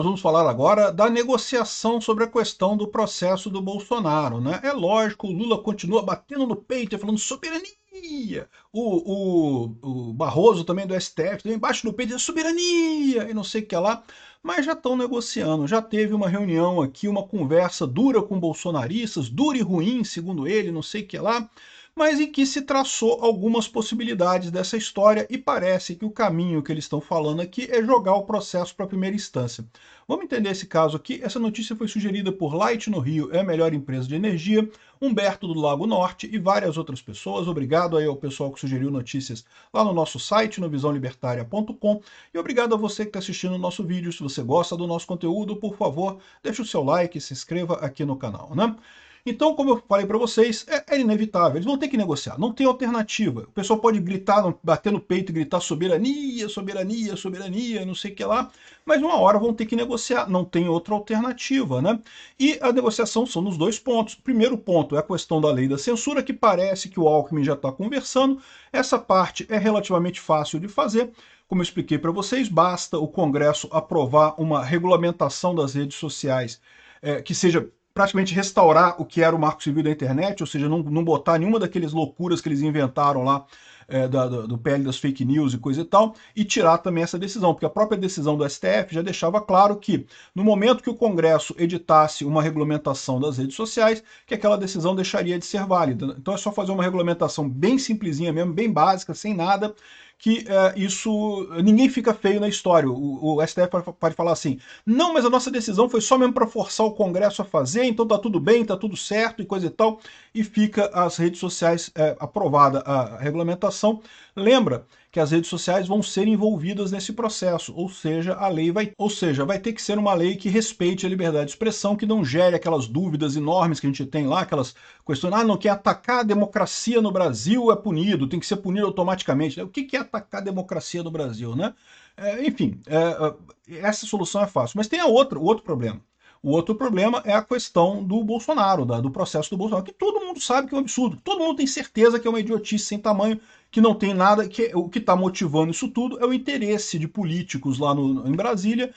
Nós vamos falar agora da negociação sobre a questão do processo do Bolsonaro, né? É lógico, o Lula continua batendo no peito e falando soberania. O Barroso também do STF também bate no peito e diz soberania e não sei o que lá. Mas já estão negociando, já teve uma reunião aqui, uma conversa dura com bolsonaristas, dura e ruim, segundo ele, não sei o que lá, mas em que se traçou algumas possibilidades dessa história e parece que o caminho que eles estão falando aqui é jogar o processo para a primeira instância. Vamos entender esse caso aqui. Essa notícia foi sugerida por Light no Rio, é a melhor empresa de energia, Humberto do Lago Norte e várias outras pessoas. Obrigado aí ao pessoal que sugeriu notícias lá no nosso site, no visãolibertaria.com, e obrigado a você que está assistindo o nosso vídeo. Se você gosta do nosso conteúdo, por favor, deixe o seu like e se inscreva aqui no canal, né? Então, como eu falei para vocês, é inevitável, eles vão ter que negociar, não tem alternativa. O pessoal pode gritar, bater no peito e gritar soberania, soberania, soberania, não sei o que lá, mas uma hora vão ter que negociar, não tem outra alternativa, né? E a negociação são nos dois pontos. O primeiro ponto é a questão da lei da censura, que parece que o Alckmin já está conversando. Essa parte é relativamente fácil de fazer. Como eu expliquei para vocês, basta o Congresso aprovar uma regulamentação das redes sociais que seja praticamente restaurar o que era o Marco Civil da internet, ou seja, não botar nenhuma daqueles loucuras que eles inventaram lá do PL das fake news e coisa e tal, e tirar também essa decisão, porque a própria decisão do STF já deixava claro que, no momento que o Congresso editasse uma regulamentação das redes sociais, que aquela decisão deixaria de ser válida. Então é só fazer uma regulamentação bem simplesinha mesmo, bem básica, sem nada, que isso ninguém fica feio na história. O STF pode falar assim, não, mas a nossa decisão foi só mesmo para forçar o Congresso a fazer, então tá tudo bem, tá tudo certo e coisa e tal, e fica as redes sociais aprovada a regulamentação. Lembra que as redes sociais vão ser envolvidas nesse processo, ou seja, vai ter que ser uma lei que respeite a liberdade de expressão, que não gere aquelas dúvidas enormes que a gente tem lá, aquelas questões, não, quem atacar a democracia no Brasil é punido, tem que ser punido automaticamente. O que é atacar a democracia no Brasil, né? Enfim, essa solução é fácil, mas tem o outro problema. O outro problema é a questão do Bolsonaro, do processo do Bolsonaro, que todo mundo sabe que é um absurdo, todo mundo tem certeza que é uma idiotice sem tamanho, que não tem nada, que o que está motivando isso tudo é o interesse de políticos lá em Brasília,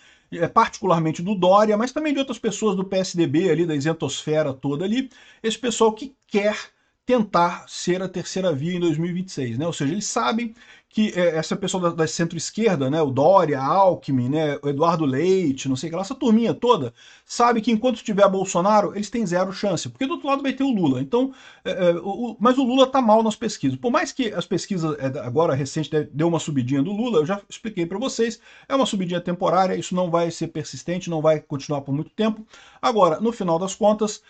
particularmente do Dória, mas também de outras pessoas do PSDB ali, da isentosfera toda ali, esse pessoal que quer tentar ser a terceira via em 2026, né? Ou seja, eles sabem que essa pessoa da centro-esquerda, né, o Dória, Alckmin, né, o Eduardo Leite, não sei o que lá, essa turminha toda, sabe que enquanto tiver Bolsonaro, eles têm zero chance, porque do outro lado vai ter o Lula. Então, mas o Lula tá mal nas pesquisas. Por mais que as pesquisas agora recente deu uma subidinha do Lula, eu já expliquei para vocês, é uma subidinha temporária, isso não vai ser persistente, não vai continuar por muito tempo. Agora, no final das contas,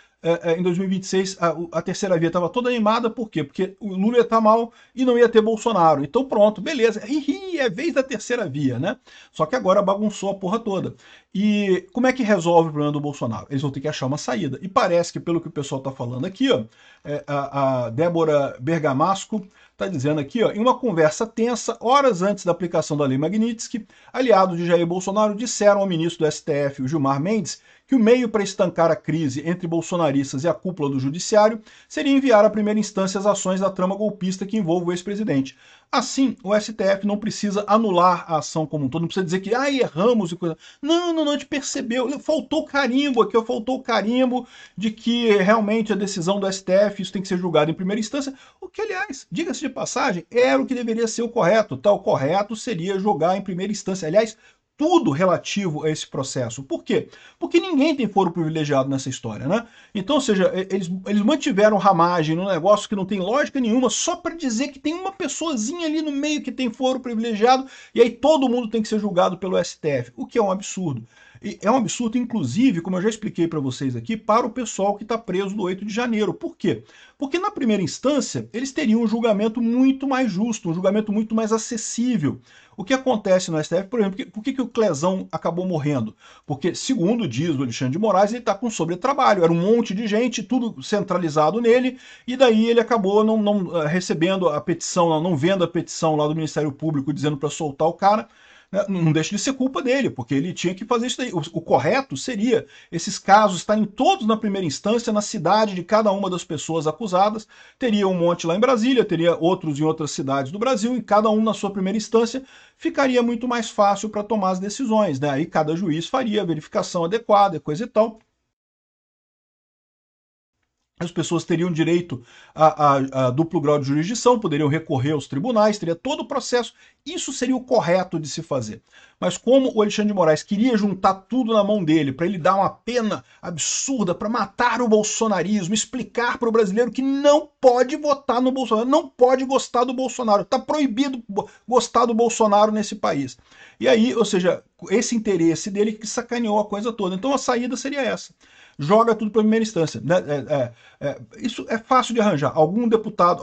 em 2026 a terceira via estava toda animada, por quê? Porque o Lula ia estar mal e não ia ter Bolsonaro. Então pronto, beleza, é vez da terceira via, né? Só que agora bagunçou a porra toda. E como é que resolve o problema do Bolsonaro? Eles vão ter que achar uma saída. E parece que, pelo que o pessoal está falando aqui, ó, a Débora Bergamasco está dizendo aqui, ó, em uma conversa tensa, horas antes da aplicação da Lei Magnitsky, aliados de Jair Bolsonaro disseram ao ministro do STF, o Gilmar Mendes, que o meio para estancar a crise entre bolsonaristas e a cúpula do judiciário seria enviar à primeira instância as ações da trama golpista que envolve o ex-presidente. Assim, o STF não precisa anular a ação como um todo, não precisa dizer que erramos e coisa. Não, a gente percebeu, faltou o carimbo aqui, faltou o carimbo de que realmente a decisão do STF, isso tem que ser julgado em primeira instância, o que, aliás, diga-se de passagem, era o que deveria ser o correto. O correto seria julgar em primeira instância. Aliás, tudo relativo a esse processo. Por quê? Porque ninguém tem foro privilegiado nessa história, né? Então, ou seja, eles mantiveram ramagem num negócio que não tem lógica nenhuma, só para dizer que tem uma pessoazinha ali no meio que tem foro privilegiado, e aí todo mundo tem que ser julgado pelo STF, o que é um absurdo. E é um absurdo, inclusive, como eu já expliquei para vocês aqui, para o pessoal que está preso no 8 de janeiro. Por quê? Porque na primeira instância, eles teriam um julgamento muito mais justo, um julgamento muito mais acessível. O que acontece no STF, por exemplo, por que o Clezão acabou morrendo? Porque, segundo diz o Alexandre de Moraes, ele está com sobretrabalho, era um monte de gente, tudo centralizado nele, e daí ele acabou não recebendo a petição, não vendo a petição lá do Ministério Público dizendo para soltar o cara, né? Não deixa de ser culpa dele, porque ele tinha que fazer isso daí. O correto seria esses casos estarem todos na primeira instância, na cidade de cada uma das pessoas acusadas. Teria um monte lá em Brasília, teria outros em outras cidades do Brasil, e cada um na sua primeira instância ficaria muito mais fácil para tomar as decisões, né? Aí cada juiz faria a verificação adequada, coisa e tal. As pessoas teriam direito a duplo grau de jurisdição, poderiam recorrer aos tribunais, teria todo o processo. Isso seria o correto de se fazer. Mas como o Alexandre de Moraes queria juntar tudo na mão dele, para ele dar uma pena absurda, para matar o bolsonarismo, explicar para o brasileiro que não pode votar no Bolsonaro, não pode gostar do Bolsonaro, está proibido gostar do Bolsonaro nesse país. E aí, ou seja, esse interesse dele que sacaneou a coisa toda. Então a saída seria essa. Joga tudo para a primeira instância. Né? Isso é fácil de arranjar. Algum deputado,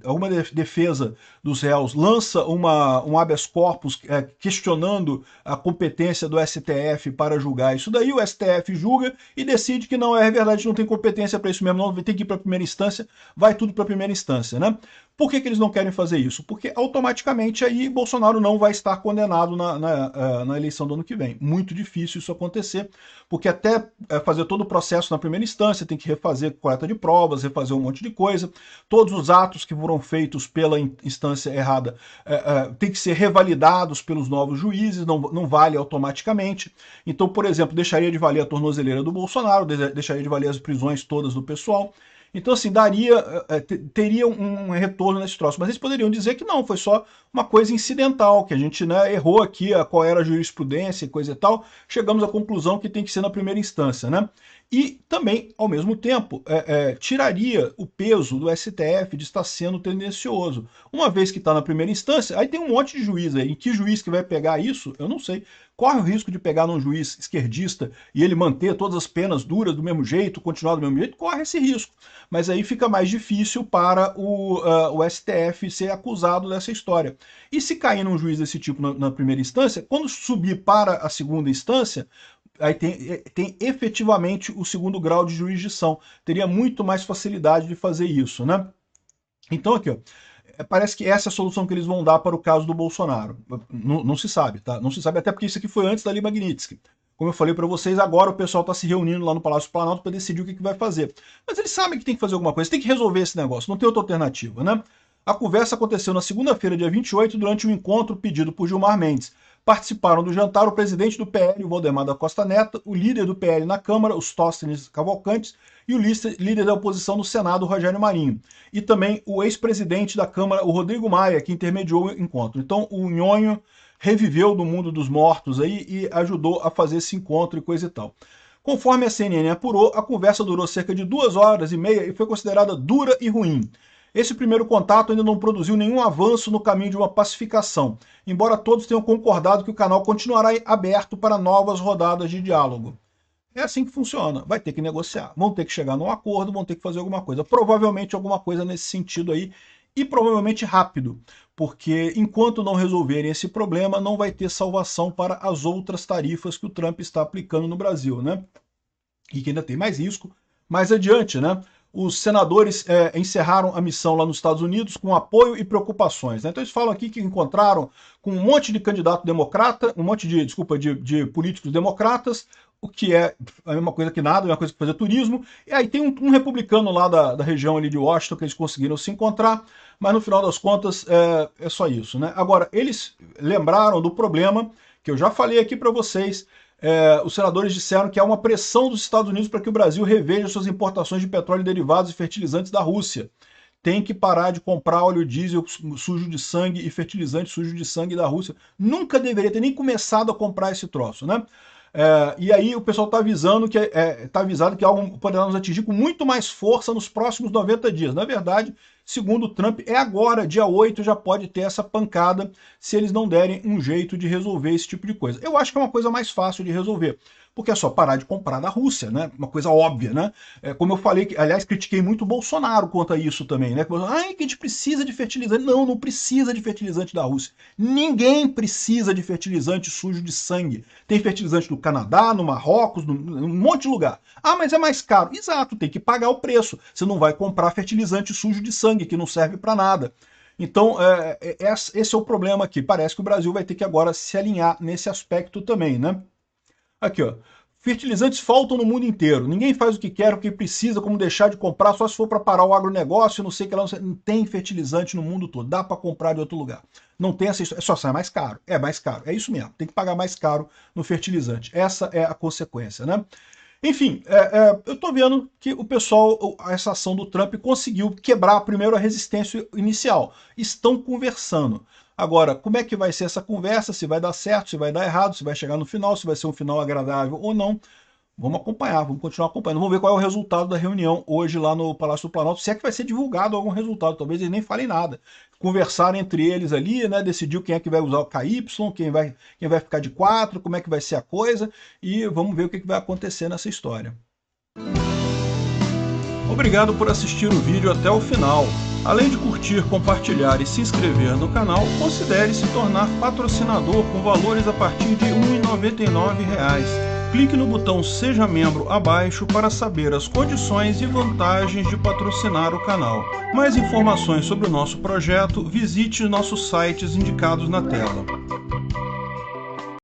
alguma defesa dos réus lança um habeas corpus questionando a competência do STF para julgar isso daí, o STF julga e decide que não é verdade, não tem competência para isso mesmo, não tem que ir para a primeira instância, vai tudo para a primeira instância, né? Por que eles não querem fazer isso? Porque automaticamente aí Bolsonaro não vai estar condenado na eleição do ano que vem. Muito difícil isso acontecer, porque até fazer todo o processo na primeira instância tem que refazer coleta de provas, refazer um monte de coisa. Todos os atos que foram feitos pela instância errada tem que ser revalidados pelos novos juízes, não vale automaticamente. Então, por exemplo, deixaria de valer a tornozeleira do Bolsonaro, deixaria de valer as prisões todas do pessoal. Então, assim, teria um retorno nesse troço. Mas eles poderiam dizer que não, foi só uma coisa incidental, que a gente, né, errou aqui qual era a jurisprudência e coisa e tal, chegamos à conclusão que tem que ser na primeira instância, né? E também, ao mesmo tempo, tiraria o peso do STF de estar sendo tendencioso. Uma vez que está na primeira instância, aí tem um monte de juiz aí. Em que juiz que vai pegar isso? Eu não sei. Corre o risco de pegar num juiz esquerdista e ele manter todas as penas duras do mesmo jeito, continuar do mesmo jeito? Corre esse risco. Mas aí fica mais difícil para o STF ser acusado dessa história. E se cair num juiz desse tipo na primeira instância, quando subir para a segunda instância, aí tem efetivamente o segundo grau de jurisdição. Teria muito mais facilidade de fazer isso, né? Então aqui, ó, parece que essa é a solução que eles vão dar para o caso do Bolsonaro. Não se sabe, tá? Não se sabe, até porque isso aqui foi antes da Lei Magnitsky. Como eu falei para vocês, agora o pessoal está se reunindo lá no Palácio do Planalto para decidir o que vai fazer. Mas eles sabem que tem que fazer alguma coisa, tem que resolver esse negócio, não tem outra alternativa, né? A conversa aconteceu na segunda-feira, dia 28, durante um encontro pedido por Gilmar Mendes. Participaram do jantar o presidente do PL, o Valdemar da Costa Neto, o líder do PL na Câmara, os Tóstenes Cavalcantes, e o líder da oposição no Senado, o Rogério Marinho. E também o ex-presidente da Câmara, o Rodrigo Maia, que intermediou o encontro. Então o Nhonho reviveu do mundo dos mortos aí e ajudou a fazer esse encontro e coisa e tal. Conforme a CNN apurou, a conversa durou cerca de 2 horas e meia e foi considerada dura e ruim. Esse primeiro contato ainda não produziu nenhum avanço no caminho de uma pacificação, embora todos tenham concordado que o canal continuará aberto para novas rodadas de diálogo. É assim que funciona, vai ter que negociar, vão ter que chegar num acordo, vão ter que fazer alguma coisa, provavelmente alguma coisa nesse sentido aí, e provavelmente rápido, porque enquanto não resolverem esse problema, não vai ter salvação para as outras tarifas que o Trump está aplicando no Brasil, né? E que ainda tem mais risco mais adiante, né? Os senadores encerraram a missão lá nos Estados Unidos com apoio e preocupações. Né? Então eles falam aqui que encontraram com um monte de candidato democrata, um monte de políticos democratas, o que é a mesma coisa que nada, a mesma coisa que fazer turismo. E aí tem um republicano lá da região ali de Washington que eles conseguiram se encontrar, mas no final das contas é só isso. Né? Agora, eles lembraram do problema que eu já falei aqui para vocês. Os senadores disseram que há uma pressão dos Estados Unidos para que o Brasil reveja suas importações de petróleo, derivados e fertilizantes da Rússia. Tem que parar de comprar óleo diesel sujo de sangue e fertilizante sujo de sangue da Rússia. Nunca deveria ter nem começado a comprar esse troço, né? E aí o pessoal está avisando que tá avisado que algo poderá nos atingir com muito mais força nos próximos 90 dias. Na verdade, segundo o Trump, agora, dia 8, já pode ter essa pancada se eles não derem um jeito de resolver esse tipo de coisa. Eu acho que é uma coisa mais fácil de resolver, porque é só parar de comprar da Rússia, né? Uma coisa óbvia, né? Como eu falei, aliás, critiquei muito o Bolsonaro quanto a isso também, né? Que a gente precisa de fertilizante. Não, não precisa de fertilizante da Rússia. Ninguém precisa de fertilizante sujo de sangue. Tem fertilizante no Canadá, no Marrocos, num monte de lugar. Ah, mas é mais caro. Exato, tem que pagar o preço. Você não vai comprar fertilizante sujo de sangue, que não serve para nada. Então, esse é o problema aqui. Parece que o Brasil vai ter que agora se alinhar nesse aspecto também, né? Aqui, ó. Fertilizantes faltam no mundo inteiro. Ninguém faz o que quer, o que precisa, como deixar de comprar, só se for para parar o agronegócio, não sei o que lá. Não tem fertilizante no mundo todo. Dá para comprar de outro lugar. Não tem essa história. Só sai mais caro. É mais caro. É isso mesmo. Tem que pagar mais caro no fertilizante. Essa é a consequência, né? Enfim, eu estou vendo que o pessoal, essa ação do Trump conseguiu quebrar primeiro a resistência inicial. Estão conversando. Agora, como é que vai ser essa conversa? Se vai dar certo, se vai dar errado, se vai chegar no final, se vai ser um final agradável ou não. Vamos acompanhar, vamos continuar acompanhando. Vamos ver qual é o resultado da reunião hoje lá no Palácio do Planalto. Se é que vai ser divulgado algum resultado, talvez eles nem falem nada. Conversaram entre eles ali, né? Decidiu quem é que vai usar o KY, quem vai ficar de 4, como é que vai ser a coisa. E vamos ver o que vai acontecer nessa história. Obrigado por assistir o vídeo até o final. Além de curtir, compartilhar e se inscrever no canal, considere se tornar patrocinador com valores a partir de R$ 1,99. Clique no botão Seja Membro abaixo para saber as condições e vantagens de patrocinar o canal. Mais informações sobre o nosso projeto, visite nossos sites indicados na tela.